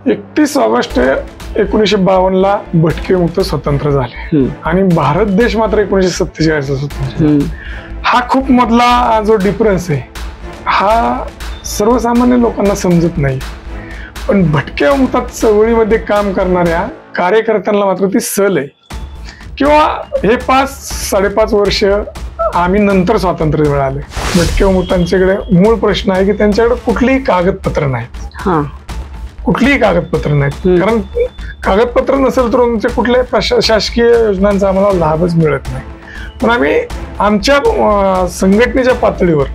31 August 1952 भटके मुक्त स्वतंत्र झाले आणि भारत देश मात्र 1947 स्वतंत्र. हा खूप मधला जो डिफरन्स आहे हा सर्वसामान्य लोकांना समजत नाही, पण भटके मुक्तात चळवळीमध्ये काम करणाऱ्या कार्यकर्त्यांना मात्र ती सल आहे. किंवा हे 5-5.5 वर्ष आम्ही नंतर स्वातंत्र्य मिळाले. भटके मुक्तांच्याकडे मूळ प्रश्न आहे की त्यांच्याकडे कुठलीही कागदपत्र नाहीत, कुठलीही कागदपत्र नाहीत. कारण कागदपत्र नसेल तर तुमच्या कुठल्याही शासकीय योजनांचा आम्हाला लाभच मिळत नाही. पण आम्ही आमच्या संघटनेच्या पातळीवर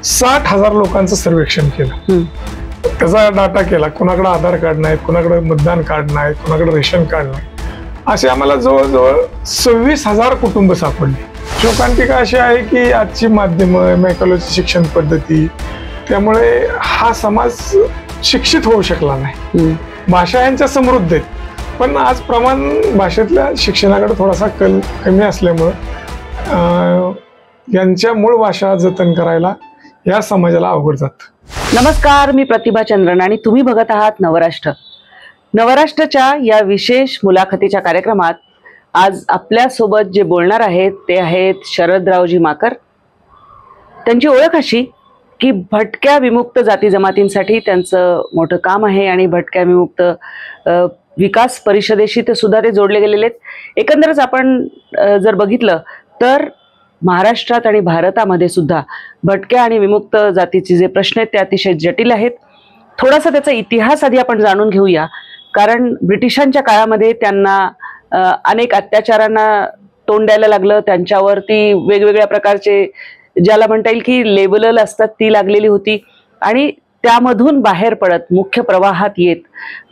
60,000 लोकांचं सर्वेक्षण केलं, त्याचा डाटा केला. कोणाकडे आधार कार्ड नाही, कोणाकडे मतदान कार्ड नाही, कोणाकडे रेशन कार्ड नाही, असे आम्हाला जवळजवळ 26,000 कुटुंब सापडले. शोकांतिका अशी आहे की आजची माध्यमं, मेकॉलॉजी शिक्षण पद्धती, त्यामुळे हा समाज शिक्षित होऊ शकला नाही. भाषा यांच्या समृद्ध आहेत, पण आज प्रमाण भाषेतल्या शिक्षणाकडे थोडासा कल कमी असल्यामुळं यांच्या मूळ भाषा जतन करायला या समाजाला अवघड जातं. नमस्कार, मी प्रतिभा चंद्रन आणि तुम्ही बघत आहात नवराष्ट्र. नवराष्ट्राच्या या विशेष मुलाखतीच्या कार्यक्रमात आज आपल्या सोबत जे बोलणार आहेत ते आहेत शरदरावजी माकर. त्यांची ओळख अशी की भटक्या विमुक्त जाती जमातींसाठी त्यांचं मोठं काम आहे आणि भटक्या विमुक्त विकास परिषदेशी ते सुद्धा ते जोडले गेलेले आहेत. एकंदरच आपण जर बघितलं तर महाराष्ट्रात आणि भारतामध्ये सुद्धा भटक्या आणि विमुक्त जातीचे जे प्रश्न आहेत ते अतिशय जटिल आहेत. थोडासा त्याचा इतिहास आधी आपण जाणून घेऊया, कारण ब्रिटिशांच्या काळामध्ये त्यांना अनेक अत्याचारांना तोंड द्यायला लागलं. त्यांच्यावरती वेगवेगळ्या प्रकारचे ज्याला म्हणता येईल की लेबल असतात ती लागलेली होती आणि त्यामधून बाहेर पडत मुख्य प्रवाहात येत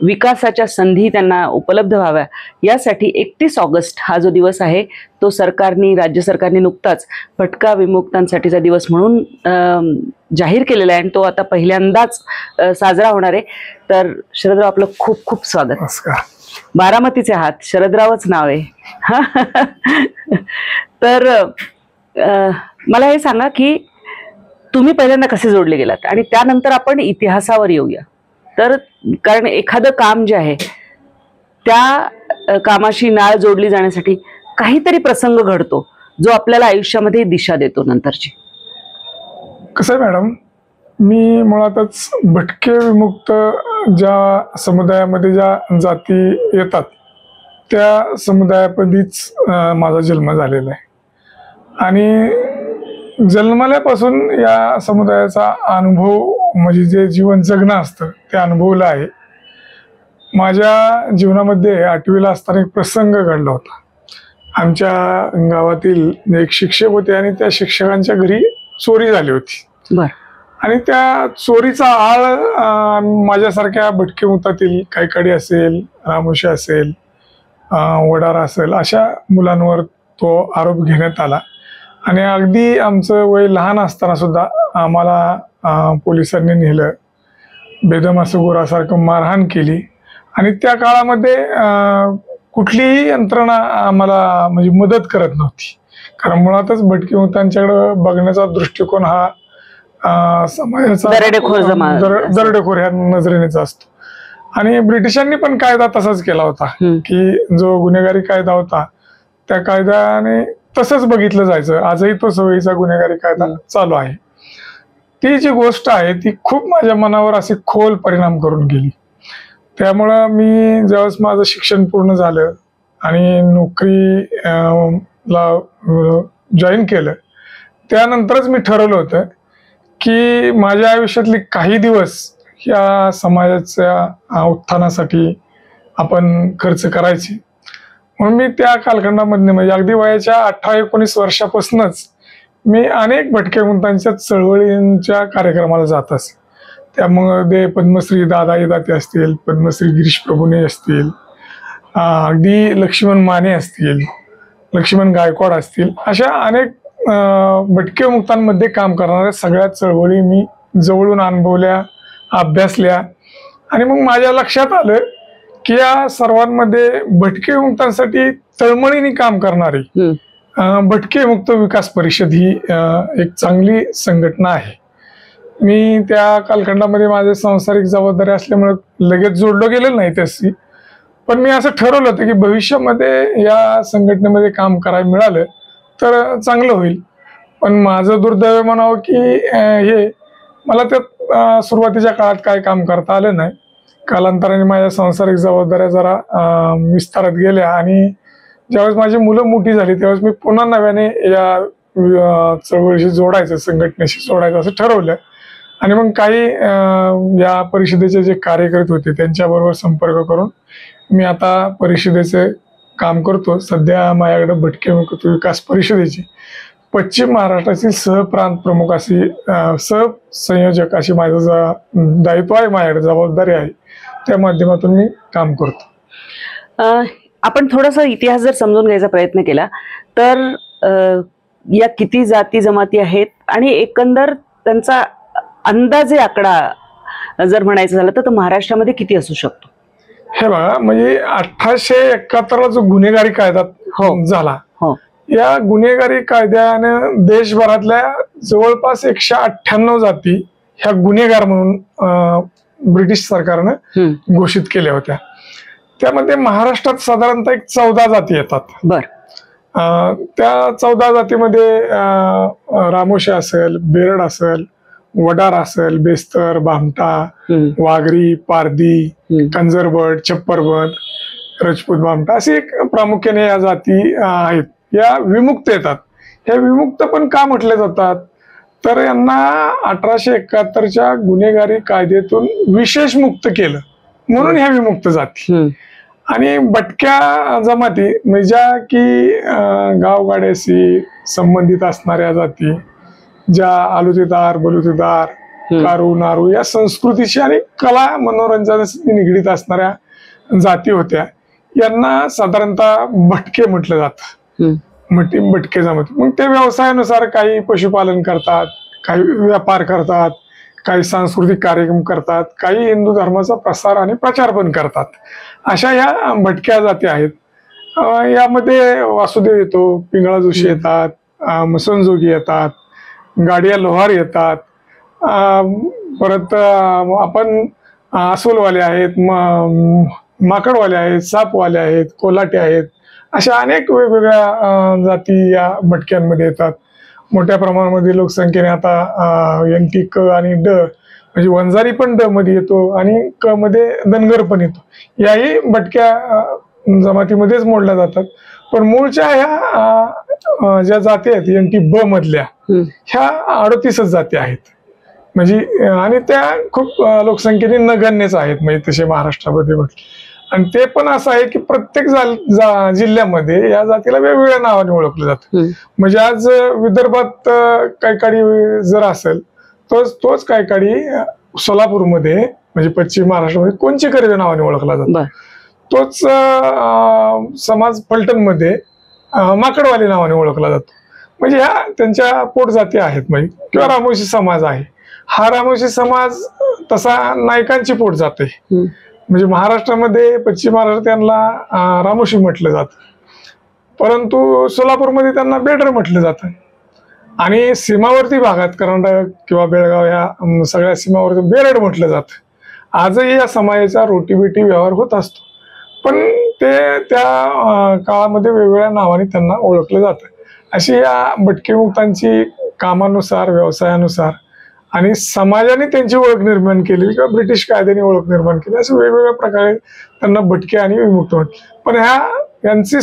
विकासाच्या संधी त्यांना उपलब्ध व्हाव्या यासाठी 31 ऑगस्ट हा जो दिवस आहे तो राज्य सरकारने नुकताच भटका विमुक्तांसाठीचा दिवस म्हणून जाहीर केलेला आहे आणि तो आता पहिल्यांदाच साजरा होणार आहे. तर शरदराव, आपलं खूप खूप स्वागत. नमस्कार. बारामतीचे आहात, शरदरावच नाव आहे. तर मला हे सांगा की तुम्ही पहिल्यांदा कसे जोडले गेलात आणि त्यानंतर आपण इतिहासावर येऊया. तर कारण एखादं काम जे आहे त्या कामाशी नाळ जोडली जाण्यासाठी काहीतरी प्रसंग घडतो जो आपल्याला आयुष्यामध्ये दिशा देतो नंतरची. कसं आहे मॅडम, मी मुळातच भटके विमुक्त ज्या समुदायामध्ये ज्या जाती येतात त्या समुदायामध्येच माझा जन्म झालेला आहे आणि जन्मल्यापासून या समुदायाचा अनुभव म्हणजे जे जीवन जगणं असतं ते अनुभवलं आहे. माझ्या जीवनामध्ये 8वीला असताना एक प्रसंग घडला होता. आमच्या गावातील एक शिक्षक होते आणि त्या शिक्षकांच्या घरी चोरी झाली होती. आणि त्या चोरीचा आळ माझ्यासारख्या भटके मुक्तातील कैकाडी असेल, रामोशी असेल, वडारा असेल अशा मुलांवर तो आरोप घेण्यात आला आणि अगदी आमचं वय लहान असताना सुद्धा आम्हाला पोलिसांनी नेलं, बेदम असं गोरासारखं मारहाण केली आणि त्या काळामध्ये कुठलीही यंत्रणा आम्हाला म्हणजे मदत करत नव्हती. कारण मुळातच भटके मुक्तांच्याकडे बघण्याचा दृष्टिकोन हा समाजाचा दरोडेखोर ह्या नजरेनेच असतो आणि ब्रिटिशांनी पण कायदा तसाच केला होता की जो गुन्हेगारी कायदा होता त्या कायद्याने तसंच बघितलं जायचं. आजही तो सवयीचा गुन्हेगारी कायदा चालू आहे. ती जी गोष्ट आहे ती खूप माझ्या मनावर अशी खोल परिणाम करून गेली. त्यामुळं मी ज्यावेळेस माझं शिक्षण पूर्ण झालं आणि नोकरीला जॉईन केलं त्यानंतरच मी ठरवलं होतं की माझ्या आयुष्यातले काही दिवस या समाजाच्या उत्थानासाठी आपण खर्च करायचे. म्हणून मी त्या कालखंडामध्ये म्हणजे अगदी वयाच्या 18-19 वर्षापासूनच मी अनेक भटके मुक्तांच्या चळवळींच्या कार्यक्रमाला जात असे. त्यामुळे पद्मश्री दादा दाते असतील, पद्मश्री गिरीश प्रभुने असतील, अगदी लक्ष्मण माने असतील, लक्ष्मण गायकवाड असतील, अशा अनेक भटके मुक्तांमध्ये काम करणाऱ्या सगळ्या चळवळी मी जवळून अनुभवल्या, अभ्यासल्या आणि मग माझ्या लक्षात आलं की या सर्वांमध्ये भटके मुक्तांसाठी तळमळीने काम करणारी भटके मुक्त विकास परिषद ही एक चांगली संघटना आहे. मी त्या कालखंडामध्ये माझे सांसारिक जबाबदारी असल्यामुळे लगेच जोडलो गेलेलं नाही त्याशी, पण मी असं ठरवलं होतं की भविष्यामध्ये या संघटनेमध्ये काम करायला मिळालं तर चांगलं होईल. पण माझं दुर्दैव म्हणावं की हे मला त्यात सुरुवातीच्या काळात काय काम करता आलं नाही. कालांतराने माझ्या सांसारिक जबाबदाऱ्या जरा विस्तारत गेल्या आणि ज्यावेळेस माझी मुलं मोठी झाली त्यावेळेस मी पुन्हा नव्याने या चळवळीशी जोडायचं, संघटनेशी जोडायचं असं ठरवलं. आणि मग काही या परिषदेचे जे कार्यकर्ते होते त्यांच्याबरोबर संपर्क करून मी आता परिषदेचे काम करतो. सध्या माझ्याकडे भटके मुक्त विकास परिषदेची पश्चिम महाराष्ट्रातील सहप्रांत प्रमुख अशी सहसंयोजक अशी माझं दायित्व आहे, माझ्याकडे जबाबदारी आहे. त्या माध्यमातून मी काम करतो. आपण थोडासा इतिहास जर समजून घ्यायचा प्रयत्न केला तर या किती जाती जमाती आहेत आणि एकंदर त्यांचा अंदाजे आकडा जर म्हणायचं झालं तर महाराष्ट्रामध्ये किती असू शकतो? हे बघा, म्हणजे 1871 जो गुन्हेगारी कायदा झाला, या गुन्हेगारी कायद्याने देशभरातल्या जवळपास 198 जाती ह्या गुन्हेगार म्हणून ब्रिटिश सरकारनं घोषित केल्या होत्या. त्यामध्ये महाराष्ट्रात साधारणतः एक 14 जाती येतात. त्या 14 जातीमध्ये रामोशी असेल, बेरड असेल, वडार असेल, बेस्तर, भामटा, वाघरी, पारधी, कंजरबट, छप्परबट, राजपूत भामटा अशी एक प्रामुख्याने या जाती आहेत. या विमुक्त येतात. ह्या विमुक्त पण का म्हटले जातात तर यांना 1871च्या गुन्हेगारी कायद्यातून विशेष मुक्त केलं म्हणून ह्या विमुक्त जाती. आणि भटक्या जमाती म्हणजे ज्या की गावगाड्याशी संबंधित असणाऱ्या जाती, ज्या आलुतेदार, बलुतेदार, कारू, नारू या संस्कृतीशी आणि कला मनोरंजनाशी निगडीत असणाऱ्या जाती होत्या, यांना साधारणतः भटके म्हटलं जातं. भटके जमाती. मग ते व्यवसायानुसार काही पशुपालन करतात, काही व्यापार करतात, काही सांस्कृतिक कार्यक्रम करतात, काही हिंदू धर्माचा प्रसार आणि प्रचार पण करतात. अशा या भटक्या जाती आहेत. यामध्ये वासुदेव येतो, पिंगळा जोशी येतात, मसनजोगी येतात, गाडिया लोहार येतात, परत आपण अस्वलवाले आहेत, माकडवाले आहेत, सापवाले आहेत, कोल्हाटे आहेत. अशा अनेक वेगवेगळ्या जाती या भटक्यांमध्ये येतात. मोठ्या प्रमाणामध्ये लोकसंख्येने आता यंटी क आणि ड म्हणजे वंजारी पण ड मध्ये येतो आणि क मध्ये धनगर पण येतो. याही भटक्या जमातीमध्येच मोडल्या जातात. पण मूळच्या ह्या ज्या जाती आहेत यंटी ब मधल्या ह्या 38 जाती आहेत. म्हणजे आणि त्या खूप लोकसंख्येने नगण्यच आहेत म्हणजे तसे महाराष्ट्रामध्ये म्हटले. आणि ते पण असं आहे की प्रत्येक जिल्ह्यामध्ये या जातीला वेगवेगळ्या नावाने ओळखलं जातं. म्हणजे आज विदर्भात काही काळी जर असेल तोच काही काळी सोलापूरमध्ये म्हणजे पश्चिम महाराष्ट्रामध्ये कोणची कर्वे नावाने ओळखला जातो. तोच समाज फलटणमध्ये माकडवाली नावाने ओळखला जातो. म्हणजे ह्या त्यांच्या पोटजाती आहेत. म्हणजे किंवा रामोशी समाज आहे. हा रामोशी समाज तसा नायकांची पोटजात आहे. म्हणजे महाराष्ट्रामध्ये पश्चिम महाराष्ट्रात त्यांना रामोशी म्हटलं जातं, परंतु सोलापूरमध्ये त्यांना बेडर म्हटलं जातं. आणि सीमावर्ती भागात कर्नाटक किंवा बेळगाव या सगळ्या सीमावर्ती बेरड म्हटलं जातं. आजही या समाजाचा रोटीबेटी व्यवहार होत असतो. पण ते त्या काळामध्ये वेगवेगळ्या नावाने त्यांना ओळखलं जातं. अशी या भटकेमुक्तांची कामानुसार, व्यवसायानुसार आणि समाजाने त्यांची ओळख निर्माण केली किंवा ब्रिटिश कायद्याने ओळख निर्माण केली, असे वेगवेगळ्या प्रकारे त्यांना भटके आणि विमुक्त म्हटले. पण यांची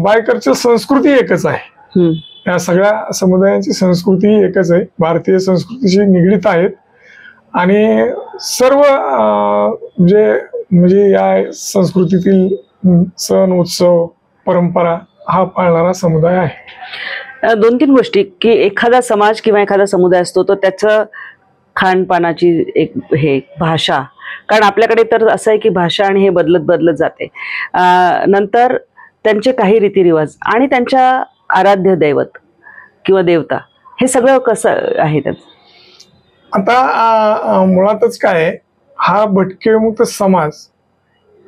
बायकरची संस्कृती एकच आहे. या सगळ्या समुदायांची संस्कृती एकच आहे, भारतीय संस्कृतीशी निगडीत आहेत. आणि सर्व म्हणजे या संस्कृतीतील सण, उत्सव, परंपरा हा पाळणारा समुदाय आहे. 2-3 गोष्टी की एखादा समाज किंवा एखादा समुदाय असतो तो त्याचं खानपानाची एक भाषा, कारण आपल्याकडे तर असं आहे की भाषा आणि हे बदलत जाते. नंतर त्यांचे काही रीतिरिवाज आणि त्यांच्या आराध्य दैवत किंवा देवता, हे सगळं कसं आहे त्याचं? आता मुळातच काय, हा भटकेमुक्त समाज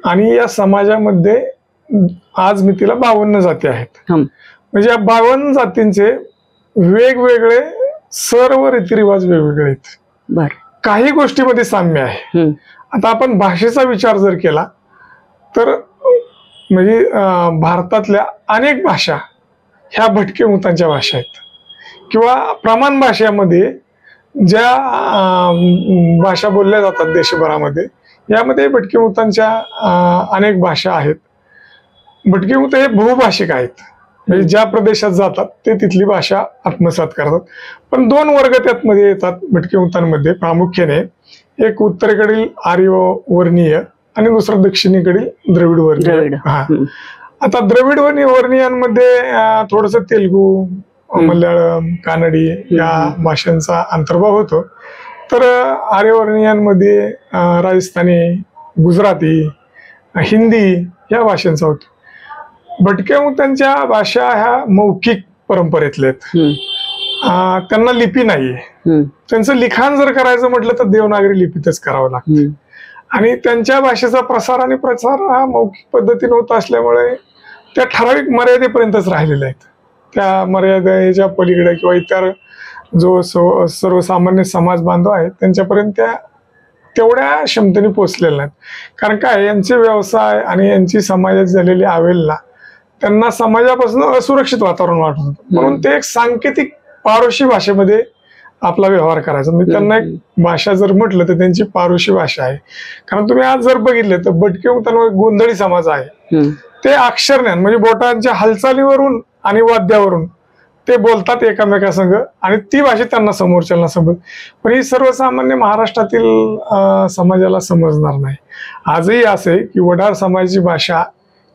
आणि या समाजामध्ये आज मितीला 52 जाती आहेत. म्हणजे या 52 जातींचे वेगवेगळे सर्व रीतिरिवाज वेगवेगळे आहेत. बर. काही गोष्टीमध्ये साम्य आहे. आता आपण भाषेचा विचार जर केला तर म्हणजे भारतातल्या अनेक भाषा ह्या भटके मुक्तांच्या भाषा आहेत, किंवा प्रमाण भाषेमध्ये ज्या भाषा बोलल्या जातात देशभरामध्ये, यामध्ये भटके मुक्तांच्या अनेक भाषा आहेत. भटके मुक्त हे बहुभाषिक आहेत, म्हणजे ज्या प्रदेशात जातात ते तिथली भाषा आत्मसात करतात. पण दोन वर्ग त्यामध्ये येतात भटके मुक्तांमध्ये प्रामुख्याने. एक उत्तरेकडील आर्य वर्णीय आणि दुसरा दक्षिणेकडील द्रविड वर्णीय. हा, आता द्रविड वर्णीयांमध्ये थोडस तेलुगू, मल्याळम, कानडी या भाषांचा अंतर्भाव होतो. तर आर्यवर्णीयांमध्ये राजस्थानी, गुजराती, हिंदी या भाषांचा होतो. भटके मुक्तांच्या भाषा ह्या मौखिक परंपरेतल्या आहेत. त्यांना लिपी नाहीये. त्यांचं लिखाण जर करायचं म्हटलं तर देवनागरी लिपीतच करावं लागतं. आणि त्यांच्या भाषेचा प्रसार आणि प्रचार हा मौखिक पद्धतीने होत असल्यामुळे त्या ठराविक मर्यादेपर्यंतच राहिलेल्या आहेत. त्या मर्यादेच्या पलीकडे किंवा इतर जो सर्वसामान्य समाज बांधव आहेत त्यांच्यापर्यंत त्या तेवढ्या क्षमतेने पोचलेल्या नाहीत. कारण काय, यांचे व्यवसाय आणि यांची समाजात झालेली आवेलना त्यांना समाजापासून असुरक्षित वातावरण वाटत होतं. म्हणून ते एक सांकेतिक पारोशी भाषेमध्ये आपला व्यवहार करायचा. म्हणजे त्यांना एक भाषा जर म्हटलं तर त्यांची पारोशी भाषा आहे. कारण तुम्ही आज जर बघितलं तर भटके मुक्तांमध्ये गोंधळी समाज आहे. ते अक्षरज्ञान म्हणजे बोटांच्या हालचालीवरून आणि वाद्यावरून ते बोलतात एकमेकांसंग आणि ती भाषा त्यांना समोरच्याला समज. पण ही सर्वसामान्य महाराष्ट्रातील समाजाला समजणार नाही. आजही असे की वडार समाजाची भाषा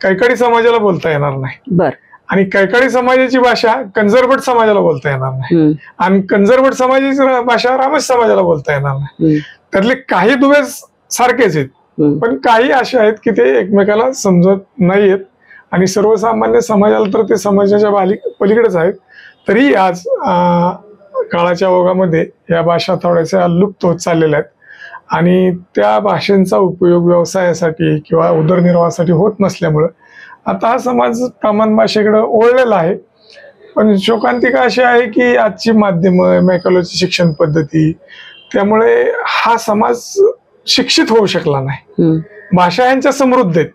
कैकाडी समाजाला बोलता येणार नाही. आणि कैकाडी समाजाची भाषा कंजरभट समाजाला बोलता येणार नाही. आणि कंजरभट समाजाची भाषा रामस समाजाला बोलता येणार नाही. त्यातले काही दुवे सारखेच आहेत, पण काही असे आहेत की ते एकमेकाला समजत नाहीयेत. आणि सर्वसामान्य समाजाला तर ते समाजाच्या पलीकडेच आहेत. तरी आज काळाच्या ओघामध्ये या भाषा थोड्याशा लुप्त होत चाललेल्या आहेत. आणि त्या भाषेचा उपयोग व्यवसायासाठी किंवा उदरनिर्वाहासाठी होत नसल्यामुळं आता हा समाज प्रमाण भाषेकडे ओढलेला आहे. पण शोकांतिका अशी आहे की आजची माध्यमं, मॅकॉलॉजी शिक्षण पद्धती, त्यामुळे हा समाज शिक्षित होऊ शकला नाही. भाषा यांच्या समृद्ध आहेत,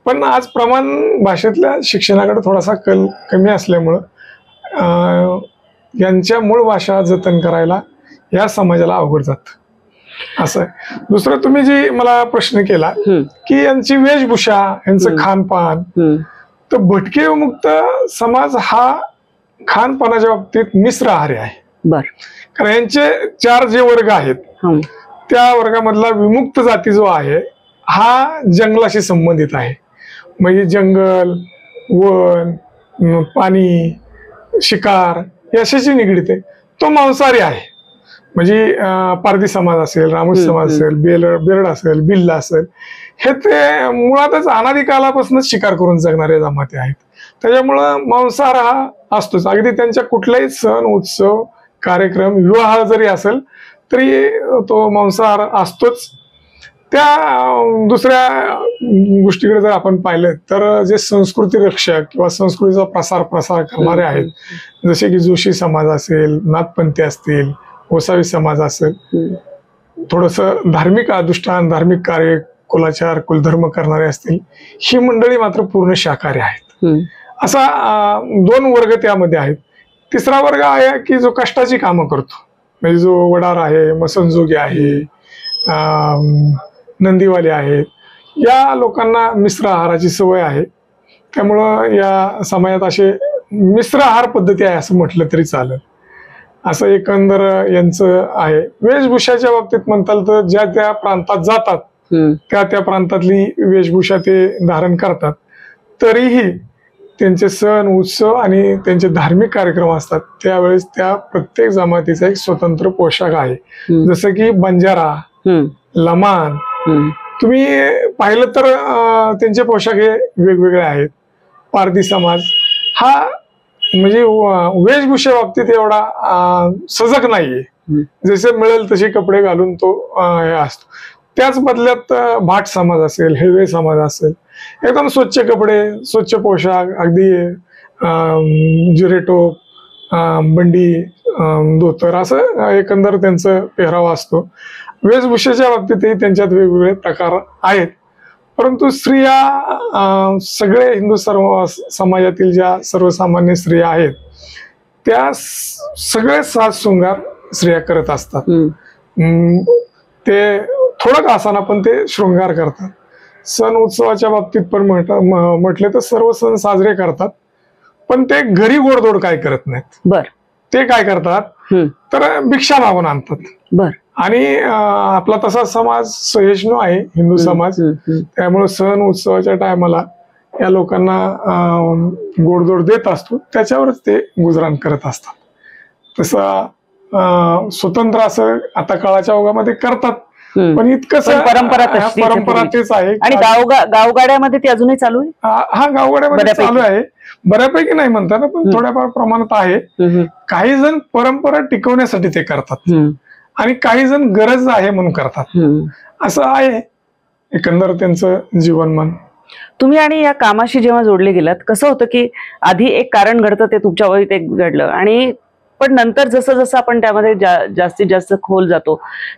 पण आज प्रमाण भाषेतल्या शिक्षणाकडे थोडासा कल कमी असल्यामुळं यांच्या मूळ भाषा जतन करायला या समाजाला अवघड जात असं आहे. दुसरं तुम्ही जी मला प्रश्न केला की यांची वेशभूषा, यांचं खानपान, तर भटके मुक्त समाज हा खानपानाच्या बाबतीत मिश्र आहारी आहे. कारण यांचे 4 जे वर्ग आहेत त्या वर्गामधला विमुक्त जाती जो आहे हा जंगलाशी संबंधित आहे. म्हणजे जंगल, वन, पाणी, शिकार याच्याशी निगडीत आहे. तो मांसाहारी आहे. म्हणजे पारधी समाज असेल, रामोशी समाज असेल, बेरड असेल, बिल्ला असेल, हे ते मुळातच अनादी कालापासूनच शिकार करून जगणारे जमाती आहेत. त्याच्यामुळं मांसाहार हा असतोच. अगदी त्यांच्या कुठलाही सण, उत्सव, कार्यक्रम, विवाह जरी असेल तरी तो मांसाहार असतोच. त्या दुसऱ्या गोष्टीकडे जर आपण पाहिलं तर जे संस्कृती रक्षक किंवा संस्कृतीचा प्रसार करणारे आहेत, जसे की जोशी समाज असेल, नाथपंथी असतील, गोसावी समाज असेल, थोडस धार्मिक अनुष्ठान, धार्मिक कार्य, कुलाचार, कुलधर्म करणारे असतील, ही मंडळी मात्र पूर्ण शाकाहारी आहेत. असा 2 वर्ग त्यामध्ये आहेत. तिसरा वर्ग आहे की जो कष्टाची कामं करतो, म्हणजे जो वडार आहे, मसनजोगी आहे, नंदीवाले आहेत. या लोकांना मिश्र आहाराची सवय आहे. त्यामुळं या समाजात असे मिश्र आहार पद्धती आहे असं म्हटलं तरी चालेल. असं एकंदर यांचं आहे. वेशभूषाच्या बाबतीत म्हणताल तर ज्या त्या प्रांतात जातात त्या प्रांतातली वेशभूषा ते धारण करतात. तरीही त्यांचे सण, उत्सव आणि त्यांचे धार्मिक कार्यक्रम असतात त्यावेळेस त्या प्रत्येक जमातीचा एक स्वतंत्र पोशाख आहे. जसं की बंजारा, लमाण, तुम्ही पाहिलं तर त्यांचे पोशाख हे वेगवेगळे आहेत. पारधी समाज हा म्हणजे वेशभूषे बाबतीत एवढा सजग नाहीये. जसे मिळेल तसे कपडे घालून तो हे असतो. त्याच बदल्यात भाट समाज असेल, हेळवे समाज असेल, एकदम स्वच्छ कपडे, स्वच्छ पोशाख, अगदी जिरेटो, बंडी धोतर असं एकंदर त्यांचं पेहराव असतो. वेशभूषेच्या बाबतीतही त्यांच्यात वेगवेगळे प्रकार आहेत. परंतु स्त्रिया सगळे हिंदू समाजातील ज्या सर्वसामान्य स्त्रिया आहेत त्या सगळे साज शृंगार स्त्रिया करत असतात. ते थोडं का असाना पण ते शृंगार करतात. सण उत्सवाच्या बाबतीत पण म्हटले तर सर्व सण साजरे करतात, पण ते घरी गोडधोड काय करत नाहीत. बर. ते काय करतात तर भिक्षा मागून आणतात. बर. आणि आपला तसा समाज सहिष्णू आहे हिंदू समाज, त्यामुळे सण उत्सवाच्या टायमाला या लोकांना गोडधोड देत असतो, त्याच्यावरच ते गुजराण करत असतात. तसं स्वतंत्र असं आता काळाच्या ओघामध्ये करतात, पण इतकं परंपरा तेच आहे. आणि गावगाड्यामध्ये ती अजूनही चालू आहे. हा, गावगाड्यामध्ये चालू आहे, बऱ्यापैकी नाही म्हणतात ना, पण थोड्याफार प्रमाणात आहे. काही जण परंपरा टिकवण्यासाठी ते करतात आणि काही जण गरज आहे म्हणून करतात. असं आहे एकंदर त्यांचं जीवनमान. तुम्ही आणि या कामाशी जेव्हा जोडले गेलात, कसं होतं की आधी एक कारण घडतं, ते तुमच्या वळीत एक घडलं, आणि पण नंतर जसं जसं आपण त्यामध्ये जास्तीत जास्त खोल जातो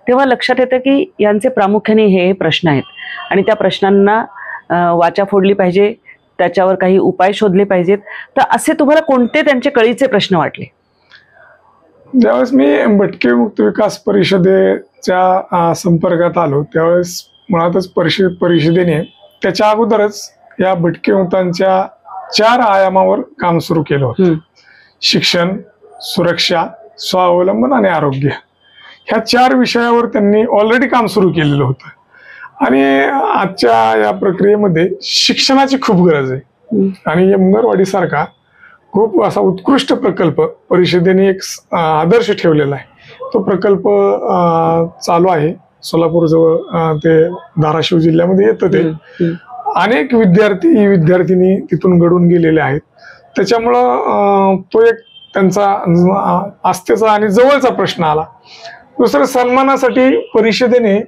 तेव्हा लक्षात येतं की यांचे प्रामुख्याने हे प्रश्न आहेत आणि त्या प्रश्नांना वाचा फोडली पाहिजे, त्याच्यावर काही उपाय शोधले पाहिजेत. तर असे तुम्हाला कोणते त्यांचे कळीचे प्रश्न वाटले? ज्यावेळेस मी भटके मुक्त विकास परिषदेच्या संपर्कात आलो त्यावेळेस मुळातच परिषदेने त्याच्या अगोदरच या भटके मुक्तांच्या 4 आयामावर काम सुरू केलं होतं. शिक्षण, सुरक्षा, स्वावलंबन आणि आरोग्य, ह्या 4 विषयावर त्यांनी ऑलरेडी काम सुरू केलेलं होतं. आणि आजच्या या प्रक्रियेमध्ये शिक्षणाची खूप गरज आहे आणि मुंगरवाडी सारखा खूप असा उत्कृष्ट प्रकल्प परिषदेने एक आदर्श ठेवलेला आहे. तो प्रकल्प चालू आहे सोलापूर जवळ, ते धाराशिव जिल्ह्यामध्ये येतं. ते अनेक विद्यार्थी तिथून घडून गेलेले आहेत. त्याच्यामुळं तो एक त्यांचा आस्थेचा आणि जवळचा प्रश्न आला. दुसरं, सन्मानासाठी परिषदेने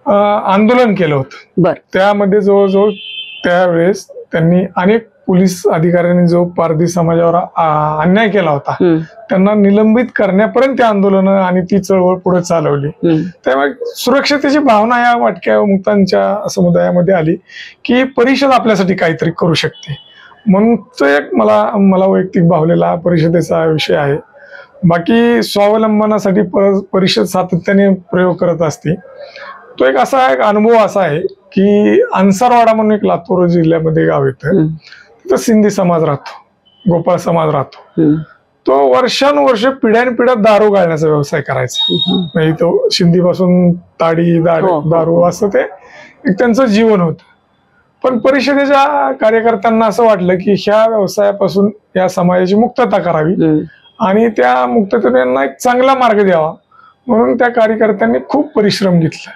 आंदोलन केलं होतं. त्यामध्ये जवळजवळ त्यावेळेस त्यांनी अनेक पोलीस अधिकाऱ्यांनी जो पारधी समाजावर अन्याय केला होता त्यांना निलंबित करण्यापर्यंत ते आंदोलन आणि ती चळवळ पुढे चालवली. त्यामुळे सुरक्षतेची भावना या भटक्या मुक्तांच्या समुदायामध्ये आली की परिषद आपल्यासाठी काहीतरी करू शकते, म्हणून तो एक मला वैयक्तिक भावलेला परिषदेचा विषय आहे. बाकी स्वावलंबनासाठी परिषद सातत्याने प्रयोग करत असते. तो एक अनुभव असा आहे की अन्सारवाडा म्हणून एक लातूर जिल्ह्यामध्ये गाव येतं, तिथं सिंधी समाज राहतो, गोपाळ समाज राहतो. तो वर्षानुवर्ष पिढ्यानपिढ्या दारू गाळण्याचा व्यवसाय करायचा. म्हणजे तो शिंदीपासून ताडी दारू असं ते एक त्यांचं जीवन होतं. पण परिषदेच्या कार्यकर्त्यांना असं वाटलं की ह्या व्यवसायापासून या समाजाची मुक्तता करावी आणि त्या मुक्ततेला एक चांगला मार्ग द्यावा, म्हणून त्या कार्यकर्त्यांनी खूप परिश्रम घेतला.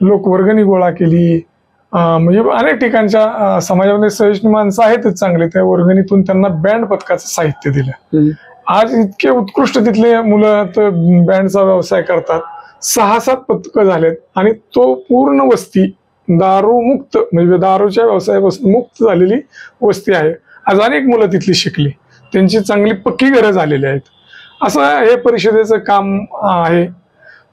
लोकवर्गणी गोळा केली, म्हणजे अनेक ठिकाणच्या समाजामध्ये सहिष्णू माणसं आहेतच चांगले, त्या वर्गणीतून त्यांना बँड पथकाचं साहित्य दिलं. आज इतके उत्कृष्ट तिथले मुलं बँडचा व्यवसाय करतात. 6-7 पथकं झालेत आणि तो पूर्ण वस्ती दारू मुक्त, म्हणजे दारूच्या व्यवसायापासून मुक्त झालेली वस्ती आहे. आज अनेक मुलं तिथली शिकली, त्यांची चांगली पक्की घरं झालेली आहेत. असं हे परिषदेचं काम आहे.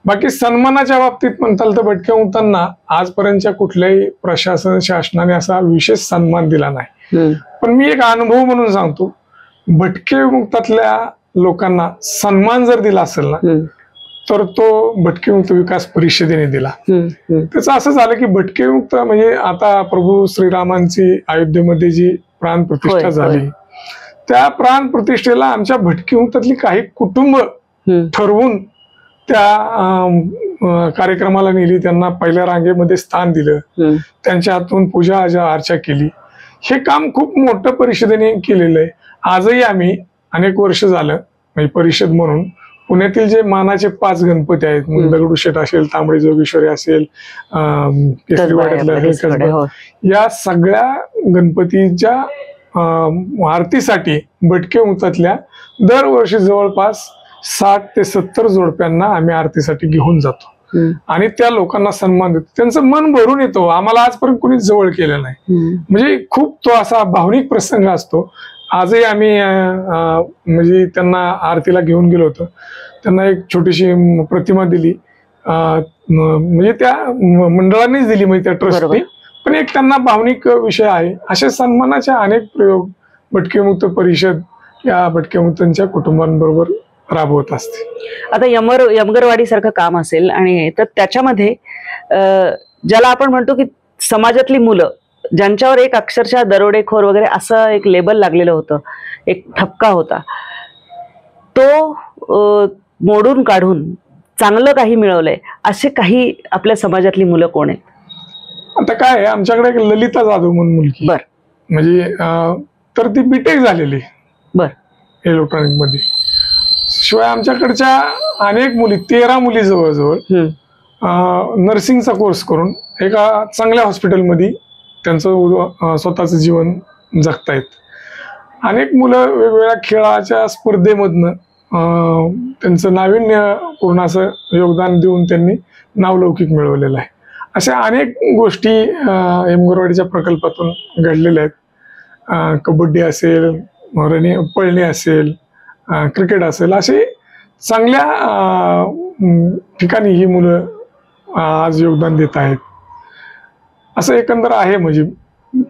बाकी सन्मानाच्या बाबतीत म्हणताल तर भटक्या मुक्तांना आजपर्यंतच्या कुठल्याही प्रशासन शासनाने असा विशेष सन्मान दिला नाही. पण मी एक अनुभव म्हणून सांगतो, भटके मुक्तातल्या लोकांना सन्मान जर दिला असेल ना तर तो भटके मुक्त विकास परिषदेने दिला. त्याचं असं झालं की भटके मुक्त म्हणजे आता प्रभू श्रीरामांची अयोध्येमध्ये जी प्राण प्रतिष्ठा झाली, त्या प्राण प्रतिष्ठेला आमच्या भटके मुक्तातली काही कुटुंब ठरवून त्या कार्यक्रमाला नेली, त्यांना पहिल्या रांगेमध्ये स्थान दिलं, त्यांच्या हातून पूजा अर्चा केली. हे काम खूप मोठं परिषदेने केलेलं आहे. आजही आम्ही अनेक वर्ष झालं म्हणजे परिषद म्हणून पुण्यातील जे मानाचे 5 गणपती आहेत, दगडूशेठ असेल, तांबडी जोगेश्वरी असेल, केसरीवाड्यातल्या, या सगळ्या गणपतीच्या आरतीसाठी भटके मुक्तातल्या दरवर्षी जवळपास 60 ते 70 जोडप्यांना आम्ही आरतीसाठी घेऊन जातो आणि त्या लोकांना सन्मान देतो. त्यांचं मन भरून येतो. आम्हाला आजपर्यंत कोणी जवळ केलं नाही, म्हणजे खूप तो असा भावनिक प्रसंग असतो आजही आम्ही म्हणजे त्यांना आरतीला घेऊन गेलो होतो. त्यांना एक छोटीशी प्रतिमा दिली, म्हणजे त्या मंडळानेच दिली, म्हणजे त्या ट्रस्टने. पण एक त्यांना भावनिक विषय आहे. असे सन्मानाचे अनेक प्रयोग भटकेमुक्त परिषद या भटकेमुक्तांच्या कुटुंबांबरोबर राबवत असते. आता यमगरवाडी सारखं काम असेल आणि तर त्याच्यामध्ये ज्याला आपण म्हणतो की समाजातली मुलं ज्यांच्यावर एक अक्षरशः दरोडेखोर वगैरे असं एक लेबल लागलेलं होतं, एक ठपका होता, तो मोडून काढून चांगलं काही मिळवलंय असे काही आपल्या समाजातली मुलं कोण आहेत? आता काय आहे, आमच्याकडे एक ललिता जाधव म्हणून मुलगी, बर, म्हणजे तर ती बीटेक झालेली बर इलेक्ट्रॉनिक मध्ये. शिवाय आमच्याकडच्या अनेक मुली, 13 मुली जवळजवळ नर्सिंगचा कोर्स करून एका चांगल्या हॉस्पिटलमध्ये त्यांचं स्वतःचं जीवन जगतायत. अनेक मुलं वेगवेगळ्या खेळाच्या स्पर्धेमधनं त्यांचं नाविन्यपूर्ण असं योगदान देऊन त्यांनी नावलौकिक मिळवलेलं आहे. अशा अनेक गोष्टी यमगरवाडीच्या प्रकल्पातून घडलेल्या आहेत. कबड्डी असेल, पळणे असेल, क्रिकेट असेल, असे चांगल्या ठिकाणी ही मुलं आज योगदान देत आहेत. असं एकंदर आहे. म्हणजे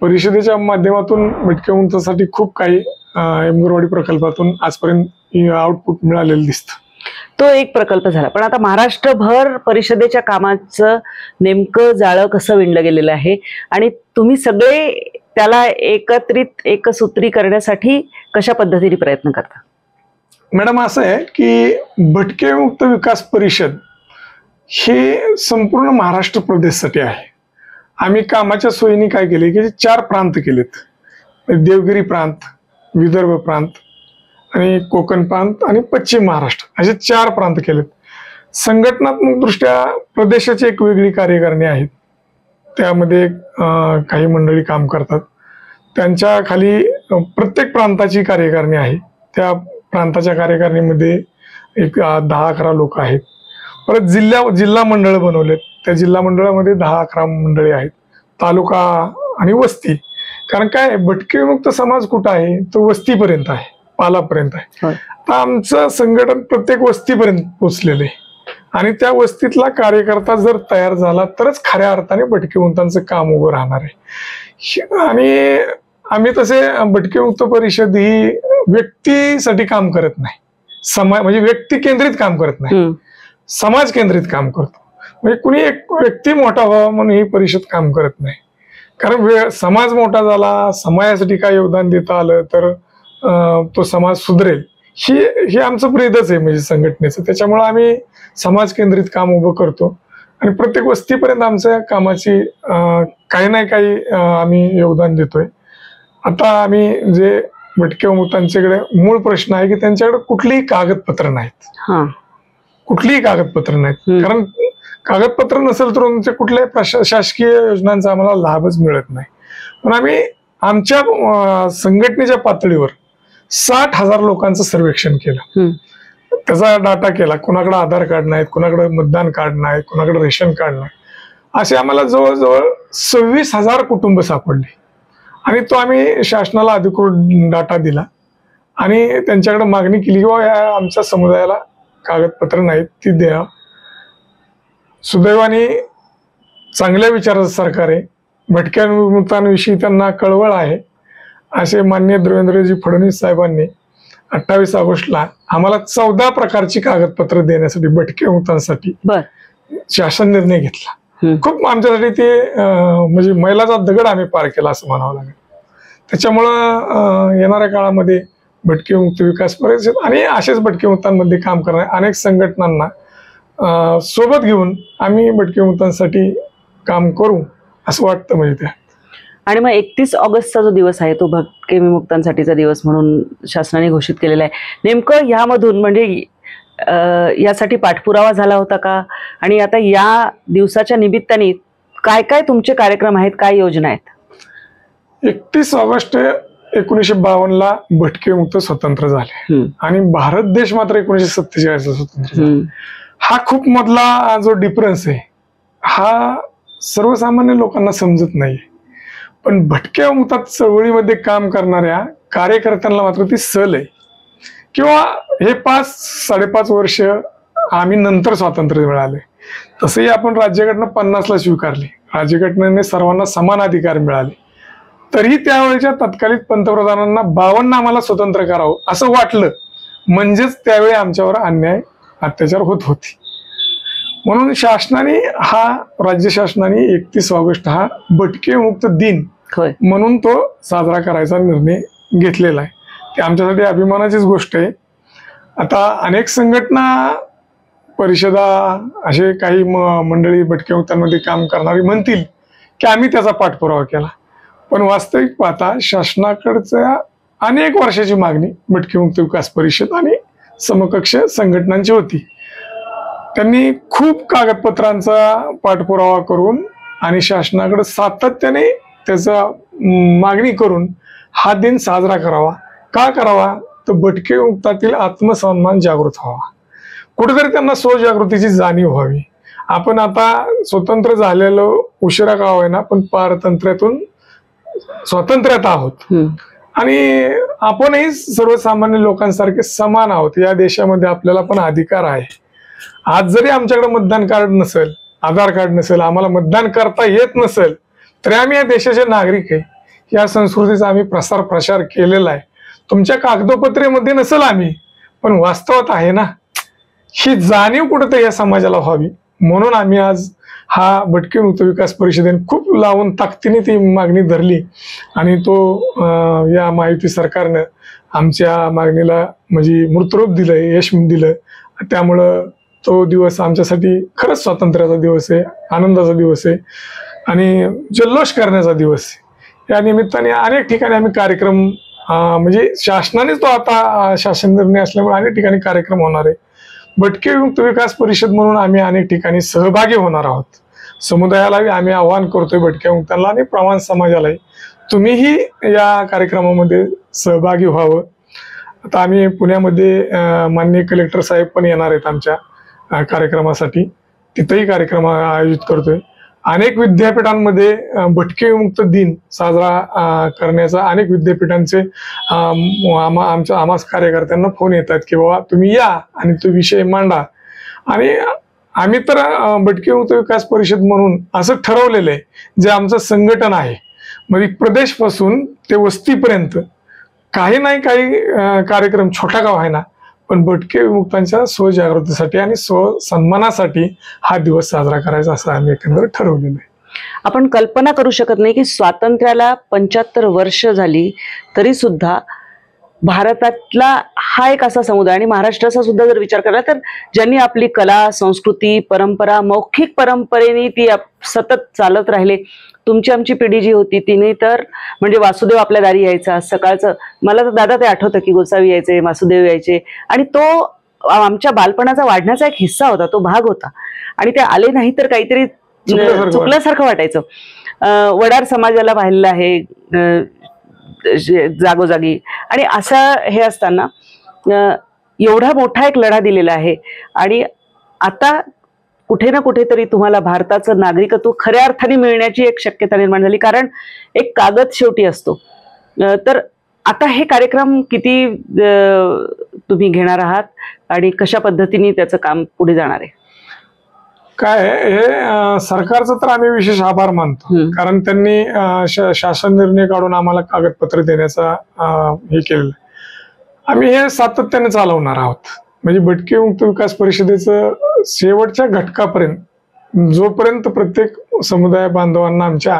परिषदेच्या माध्यमातून भटकेमुक्तांसाठी खूप काही यमगरवाडी प्रकल्पातून आजपर्यंत आउटपुट मिळालेलं दिसतं. तो एक प्रकल्प झाला, पण आता महाराष्ट्रभर परिषदेच्या कामाचं नेमकं जाळं कसं विणलं गेलेलं आहे आणि तुम्ही सगळे त्याला एकत्रित एकसूत्री करण्यासाठी कशा पद्धतीने प्रयत्न करता? मॅडम, असं आहे की भटकेमुक्त विकास परिषद हे संपूर्ण महाराष्ट्र प्रदेशसाठी आहे. आम्ही कामाच्या सोयीने काय केले की 4 प्रांत केलेत. देवगिरी प्रांत, विदर्भ प्रांत आणि कोकण प्रांत आणि पश्चिम महाराष्ट्र असे 4 प्रांत केलेत. संघटनात्मक दृष्ट्या प्रदेशाची एक वेगळी कार्यकारिणी आहेत. त्यामध्ये काही मंडळी काम करतात. त्यांच्या खाली प्रत्येक प्रांताची कार्यकारिणी आहे. त्या प्रांताच्या कार्यकारिणीमध्ये एक 10-11 लोक आहेत. परत जिल्हा मंडळ बनवलेत. त्या जिल्हा मंडळामध्ये 10-11 मंडळी आहेत. तालुका आणि वस्ती. कारण काय, भटकेमुक्त समाज कुठं आहे, तो वस्तीपर्यंत आहे, पालापर्यंत आहे. तर आमचं संघटन प्रत्येक वस्तीपर्यंत पोचलेलं आहे आणि त्या वस्तीतला कार्यकर्ता जर तयार झाला तरच खऱ्या अर्थाने भटकेमुक्तांचं काम उभं राहणार आहे. आणि आम्ही तसे भटकेमुक्त परिषद ही व्यक्तीसाठी काम करत नाही, म्हणजे व्यक्ती केंद्रित काम करत नाही, समाज केंद्रित काम करतो. म्हणजे कुणी एक व्यक्ती मोठा व्हावा म्हणून ही परिषद काम करत नाही. कारण समाज मोठा झाला, समाजासाठी काय योगदान देता आलं तर तो समाज सुधरेल, ही आमचं ब्रीदच आहे म्हणजे संघटनेचं. त्याच्यामुळे आम्ही समाज केंद्रित काम उभं करतो आणि प्रत्येक वस्तीपर्यंत आमच्या कामाची काही ना काही आम्ही योगदान देतोय. आता आम्ही जे भटकेमुक्तांच्याकडे मूळ प्रश्न आहे की त्यांच्याकडे कुठलीही कागदपत्र नाहीत, कुठलीही कागदपत्र नाहीत. कारण कागदपत्र नसेल तर तुमच्या कुठल्याही शासकीय योजनांचा आम्हाला लाभच मिळत नाही. पण आम्ही आमच्या संघटनेच्या पातळीवर 60,000 लोकांचं सर्वेक्षण केलं, त्याचा डाटा केला. कोणाकडे आधार कार्ड नाहीत, कोणाकडे मतदान कार्ड नाही, कोणाकडे रेशन कार्ड नाही, असे आम्हाला जवळजवळ 26,000 कुटुंब सापडली. आणि तो आम्ही शासनाला अधिकृत डाटा दिला आणि त्यांच्याकडे मागणी केली की या आमच्या समुदायाला कागदपत्र नाहीत, ती द्या. सुदैवाने चांगल्या विचाराचं सरकार आहे, भटक्यामुक्तांविषयी त्यांना कळवळ आहे. असे माननीय देवेंद्रजी फडणवीस साहेबांनी 28 ऑगस्टला आम्हाला 14 प्रकारची कागदपत्र देण्यासाठी भटकेमुक्तांसाठी शासन निर्णय घेतला. खूप आमच्यासाठी ते म्हणजे मैलाचा दगड आम्ही पार केला असं म्हणावं लागेल. त्याच्यामुळं येणाऱ्या काळामध्ये भटकेमुक्त विकास परिषद आणि असेच भटकेमुक्तांमध्ये काम करणाऱ्या अनेक संघटनांना सोबत घेऊन आम्ही भटकेमुक्तांसाठी काम करू असं वाटतं. म्हणजे त्या आणि मग 31 ऑगस्टचा जो दिवस आहे तो भटकेमुक्तांसाठीचा दिवस म्हणून शासनाने घोषित केलेला आहे. नेमकं यामधून म्हणजे यासाठी पाठपुरावा झाला होता का? आणि आता या दिवसाच्या निमित्ताने काय काय तुमचे कार्यक्रम आहेत, काय योजना आहेत? 31 ऑगस्ट 1952ला भटकेमुक्त स्वतंत्र झाले आणि भारत देश मात्र 1947 स्वतंत्र झाला. हा खूप मधला जो डिफरन्स आहे हा सर्वसामान्य लोकांना समजत नाही. पण भटक्या मुक्तात चळवळीमध्ये काम करणाऱ्या कार्यकर्त्यांना मात्र ती सल आहे. किंवा हे 5-5.5 वर्ष आम्ही नंतर स्वातंत्र्य मिळाले, तसंही आपण राज्यघटना 50ला स्वीकारली, राज्यघटनेने सर्वांना समान अधिकार मिळाले, तरीही त्यावेळेच्या तत्कालीन पंतप्रधानांना 52 आम्हाला स्वतंत्र करावं असं वाटलं, म्हणजेच त्यावेळी आमच्यावर अन्याय अत्याचार होत होते. म्हणून शासनाने राज्य शासनाने 31 ऑगस्ट हा भटके मुक्त दिन म्हणून तो साजरा करायचा निर्णय घेतलेला आहे. ते आमच्यासाठी अभिमानाचीच गोष्ट आहे. आता अनेक संघटना, परिषदा, असे काही मंडळी भटके मुक्तांमध्ये काम करणारी म्हणतील की आम्ही त्याचा पाठपुरावा केला, पण वास्तविक पाहता शासनाकडच्या अनेक वर्षाची मागणी भटके मुक्त विकास परिषद आणि समकक्ष संघटनांची होती. त्यांनी खूप कागदपत्रांचा पाठपुरावा करून आणि शासनाकडे सातत्याने त्याचा मागणी करून हा दिन साजरा करावा. का करावा? तर भटके मुक्तातील आत्मसन्मान जागृत व्हावा, कुठेतरी त्यांना स्वजागृतीची जाणीव व्हावी. आपण आता स्वतंत्र झालेलो उशिरा का होईना, पण पारतंत्र्यातून स्वातंत्र्यात आहोत आणि आपणही सर्वसामान्य लोकांसारखे समान आहोत. या देशामध्ये आपल्याला पण अधिकार आहे. आज जरी आमच्याकडे मतदान कार्ड नसेल, आधार कार्ड नसेल, आम्हाला मतदान करता येत नसेल, तरी आम्ही या देशाचे नागरिक आहे. या संस्कृतीचा आम्ही प्रसार केलेला आहे. तुमच्या कागदोपत्रेमध्ये नसेल आम्ही, पण वास्तवात आहे ना, ही जाणीव कुठेतरी या समाजाला व्हावी म्हणून आम्ही आज हा भटके मुक्त विकास परिषदेने खूप लावून ताकदीने ती मागणी धरली आणि तो या महायुती सरकारनं आमच्या मागणीला म्हणजे मूर्तरूप दिलं, यश दिलं. त्यामुळं तो दिवस आमच्यासाठी खरंच स्वातंत्र्याचा दिवस आहे, आनंदाचा दिवस आहे आणि जल्लोष करण्याचा दिवस आहे. या निमित्ताने अनेक ठिकाणी आम्ही कार्यक्रम म्हणजे शासनानेच तो आता शासन निर्णय असल्यामुळे अनेक ठिकाणी कार्यक्रम होणार आहे. भटके मुक्त विकास परिषद म्हणून आम्ही अनेक ठिकाणी सहभागी होणार आहोत. समुदायालाही आम्ही आवाहन करतोय, भटक्या मुक्तांना आणि प्रमाण समाजालाही, तुम्हीही या कार्यक्रमामध्ये सहभागी व्हावं. आता आम्ही पुण्यामध्ये माननीय कलेक्टर साहेब पण येणार आहेत आमच्या कार्यक्रमासाठी, तिथेही कार्यक्रम आयोजित करतोय. अनेक विद्यापीठांमध्ये भटके मुक्त दिन साजरा करण्याचा अनेक विद्यापीठांचे आम्हा कार्यकर्त्यांना फोन येतात की बाबा तुम्ही या आणि तो विषय मांडा. आणि आम्ही तर भटके मुक्त विकास परिषद म्हणून असं ठरवलेलं आहे, जे आमचं संघटन आहे म्हणजे प्रदेशपासून ते वस्तीपर्यंत काही नाही काही कार्यक्रम छोटा का व्हायना, पण भटके विमुक्तांच्या स्वजागृतीसाठी आणि स्वसन्मानासाठी हा दिवस साजरा करायचा असं आम्ही एकंदर ठरवलेलं आहे. आपण कल्पना करू शकत नाही की स्वातंत्र्याला 75 वर्ष झाली तरी सुद्धा भारतातला हा एक असा समुदाय आणि महाराष्ट्राचा सुद्धा जर विचार केला तर ज्यांनी आपली कला, संस्कृती, परंपरा, मौखिक परंपरेने ती सतत चालत राहिले. तुमची आमची पिढी जी होती तिने तर म्हणजे वासुदेव आपल्या दारी यायचा सकाळचं, मला तर दादा ते आठवतं की गोसावी यायचे, वासुदेव यायचे आणि तो आमच्या बालपणाचा वाढण्याचा एक हिस्सा होता, तो भाग होता आणि ते आले नाही तर काहीतरी चुकल्यासारखं वाटायचं. वडार समाजाला पाहिलेलं आहे जागोजागी आणि असं हे असताना एवढा मोठा एक लढा दिलेला आहे आणि आता कुठे ना कुठेतरी तुम्हाला भारताचं नागरिकत्व खऱ्या अर्थाने मिळण्याची एक शक्यता निर्माण झाली, कारण एक कागद शेवटी असतो. तर आता हे कार्यक्रम किती तुम्ही घेणार आहात आणि कशा पद्धतीने त्याचं काम पुढे जाणार आहे? काय हे सरकारचं तर आम्ही विशेष आभार मानतो, कारण त्यांनी शासन निर्णय काढून आम्हाला कागदपत्र देण्याचा हे केलेलं. आम्ही हे सातत्याने चालवणार आहोत. म्हणजे भटके मुक्त विकास परिषदेचं शेवटच्या घटकापर्यंत जोपर्यंत प्रत्येक समुदाय बांधवांना आमच्या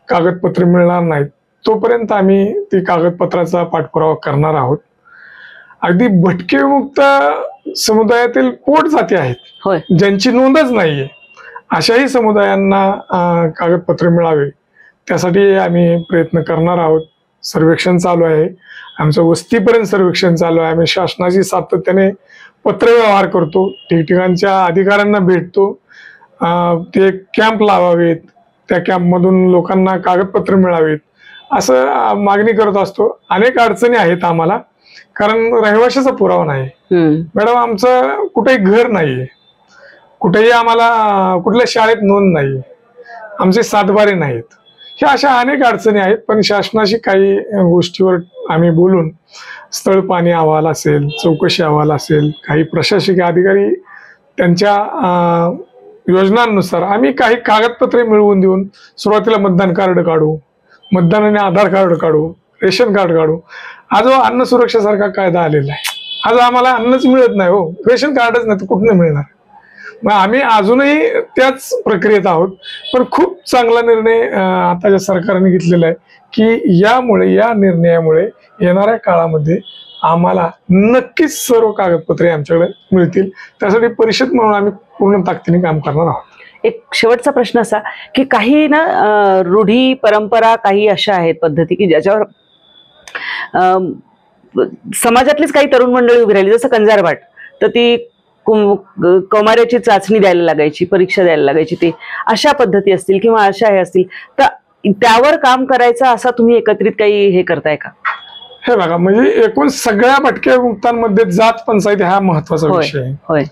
कागदपत्रे मिळणार नाहीत तोपर्यंत आम्ही ती कागदपत्राचा पाठपुरावा करणार आहोत. अगदी भटके मुक्त समुदायातील पोट जाती आहेत ज्यांची नोंदच नाहीये, अशाही समुदायांना कागदपत्रे मिळावे त्यासाठी आम्ही प्रयत्न करणार आहोत. सर्वेक्षण चालू आहे, आमचं वस्तीपर्यंत सर्वेक्षण चालू आहे. आम्ही शासनाशी सातत्याने पत्रव्यवहार करतो, ठिकठिकाणच्या अधिकाऱ्यांना भेटतो, ते कॅम्प लावावेत, त्या कॅम्पमधून लोकांना कागदपत्र मिळावेत असं मागणी करत असतो. अनेक अडचणी आहेत आम्हाला, कारण रहिवाशाचा पुरावा नाही मॅडम, आमचं कुठेही घर नाहीये, कुठेही आम्हाला कुठल्या शाळेत नोंद नाहीये, आमचे सातबारे नाहीत ह्या अशा अनेक अडचणी आहेत. पण शासनाशी काही गोष्टीवर आम्ही बोलून स्थळ पाणी अहवाल असेल, चौकशी अहवाल असेल, काही प्रशासकीय अधिकारी त्यांच्या योजनांनुसार आम्ही काही कागदपत्रे मिळवून देऊन सुरुवातीला मतदान कार्ड काढू, मतदानाने आधार कार्ड काढू, रेशन कार्ड काढू. आज अन्न सुरक्षेसारखा कायदा आलेला आहे. आज आम्हाला अन्नच मिळत नाही हो, रेशन कार्डच नाही तर कुठून मिळणार. मग आम्ही अजूनही त्याच प्रक्रियेत आहोत. पण खूप चांगला निर्णय आताच्या सरकारने घेतलेला आहे की या निर्णयामुळे येणाऱ्या काळामध्ये आम्हाला नक्कीच सर्व कागदपत्रे आमच्याकडे मिळतील. त्यासाठी परिषद म्हणून आम्ही पूर्ण ताकदीने काम करणार आहोत. एक शेवटचा प्रश्न असा की काही ना रूढी परंपरा काही अशा आहेत पद्धती की ज्याच्यावर समाजातलीच काही तरुण मंडळी उभी राहिली, जसं कंजारबाट, तर ती कौमार्याची चाचणी द्यायला लागायची, परीक्षा द्यायला लागायची, ती अशा पद्धती असतील किंवा अशा हे असतील, तर त्यावर काम करायचं असं तुम्ही एकत्रित काही हे करताय का? हे बघा, म्हणजे एकूण सगळ्या भटक्या मुक्तांमध्ये जात पंचायती हा महत्वाचा विषय आहे.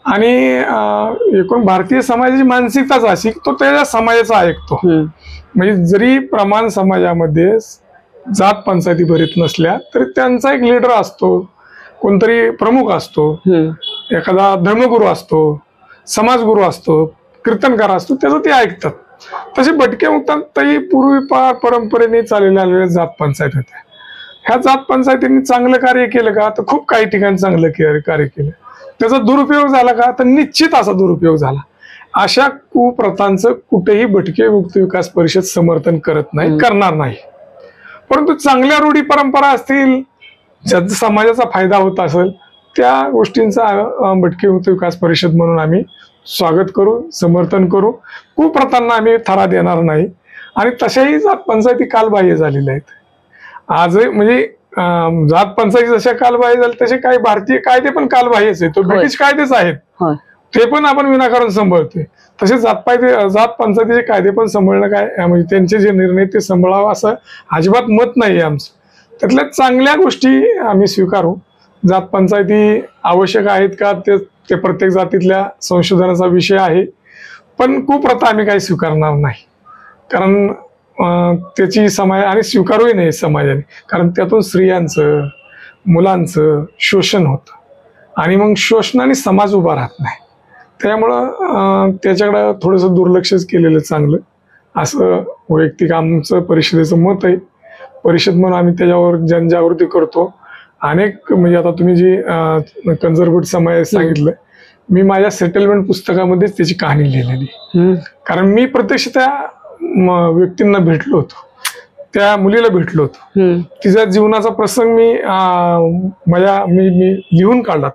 आणि एकूण भारतीय समाजाची मानसिकताच अशी तो त्या समाजाचा ऐकतो. म्हणजे जरी प्रमाण समाजामध्ये जात पंचायती भरीत नसल्या तरी त्यांचा एक लीडर असतो, कोणतरी प्रमुख असतो, एखादा धर्मगुरू असतो, समाजगुरू असतो, कीर्तनकार असतो, त्याचं ते ऐकतात. तसे भटक्या मुक्तांतही पूर्वीपार परंपरेने चाललेल्या जात पंचायत होत्या. ह्या जात पंचायतींनी चांगलं कार्य केलं का? तर खूप काही ठिकाणी चांगलं कार्य केलं. त्याचा दुरुपयोग झाला का? तर निश्चित असा दुरुपयोग झाला. अशा कुप्रथांचं कुठेही भटके मुक्त विकास परिषद समर्थन करत नाही, करणार नाही. परंतु चांगल्या रूढी परंपरा असतील, ज्यात समाजाचा फायदा होत असेल, त्या गोष्टींचा भटके मुक्त विकास परिषद म्हणून आम्ही स्वागत करू, समर्थन करू. कुप्रथांना आम्ही थारा देणार नाही. आणि तशाही जात पंचायती कालबाह्य झालेल्या आहेत. आजही म्हणजे जात पंचायती जशा कालबाह्य झाल्या तसे काही भारतीय कायदे पण कालबाह्यच आहेत. तो ब्रिटिश कायदेच आहेत, ते पण आपण विनाकारण सांभाळतोय. तसे जात पंचायतीचे कायदे पण सांभाळणं काय, म्हणजे त्यांचे जे निर्णय ते सांभाळावं असं अजिबात मत नाही आमचं. त्यातल्या चांगल्या गोष्टी आम्ही स्वीकारू. जात पंचायती आवश्यक आहेत का ते प्रत्येक जातीतल्या संशोधनाचा विषय आहे. पण कुप्रथा आम्ही काही स्वीकारणार नाही, कारण त्याची समाज आणि स्वीकारूही नाही समाजाने, कारण त्यातून स्त्रियांचं, मुलांचं शोषण होतं आणि मग शोषणाने समाज उभा राहत नाही. त्यामुळं त्याच्याकडं थोडंसं दुर्लक्षच केलेलं चांगलं असं वैयक्तिक आमचं परिषदेचं मत आहे. परिषद म्हणून आम्ही त्याच्यावर जनजागृती करतो. अनेक म्हणजे आता तुम्ही जी कंजरगुट समाज सांगितलं, मी माझ्या सेटलमेंट पुस्तकामध्येच त्याची कहाणी लिहिलेली. कारण मी प्रत्यक्ष त्या व्यक्तींना भेटलो होतो, त्या मुलीला भेटलो होतो. तिच्या जीवनाचा प्रसंग मी लिहून काढला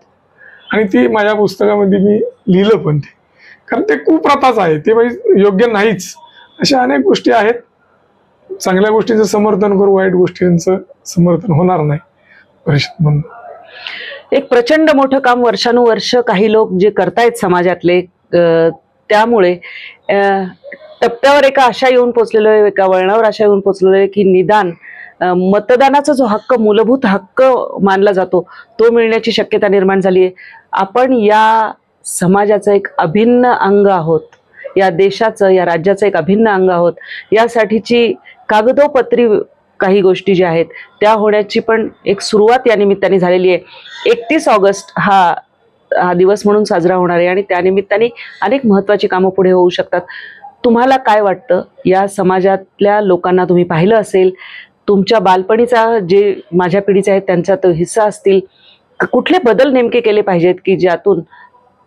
आणि ती माझ्या पुस्तकामध्ये मी लिहिलं पण ते. कारण ते कुप्रथाच आहे, ते म्हणजे योग्य नाहीच. अशा अनेक गोष्टी आहेत. चांगल्या गोष्टींचं समर्थन करू, वाईट गोष्टींचं समर्थन होणार नाही परिषद म्हणून. एक प्रचंड मोठं काम वर्षानुवर्ष काही लोक जे करतायत समाजातले, त्यामुळे टप्प्यावर एका आशा येऊन पोचलेलो आहे, एका वळणावर आशा येऊन पोचलेलो आहे की निदान मतदानाचा जो हक्क, मूलभूत हक्क मानला जातो, तो मिळण्याची शक्यता निर्माण झाली आहे. आपण या समाजाचं एक अभिन्न अंग आहोत, या देशाचं, या राज्याचं एक अभिन्न अंग आहोत. यासाठीची कागदोपत्री काही गोष्टी ज्या आहेत त्या होण्याची पण एक सुरुवात या निमित्ताने झालेली आहे. 31 ऑगस्ट हा दिवस म्हणून साजरा होणार आहे आणि त्यानिमित्ताने अनेक महत्त्वाची कामं पुढे होऊ शकतात. तुम्हाला काय वाटतं? या समाजातल्या लोकांना तुम्ही पाहिलं असेल, तुमच्या बालपणीचा जे माझ्या पिढीचे आहेत त्यांचा तो हिस्सा असतील, कुठले बदल नेमके केले पाहिजेत की ज्यातून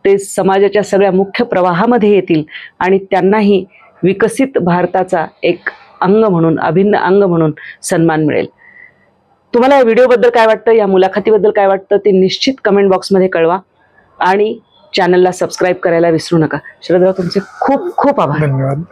ते समाजाच्या सगळ्या मुख्य प्रवाहामध्ये येतील आणि त्यांनाही विकसित भारताचा एक अंग म्हणून, अभिन्न अंग म्हणून सन्मान मिळेल? तुम्हाला या व्हिडिओबद्दल काय वाटतं, या मुलाखतीबद्दल काय वाटतं ते निश्चित कमेंट बॉक्समध्ये कळवा आणि चॅनलला सबस्क्राईब करायला विसरू नका. शरदराव, तुमचे खूप खूप आभार. धन्यवाद.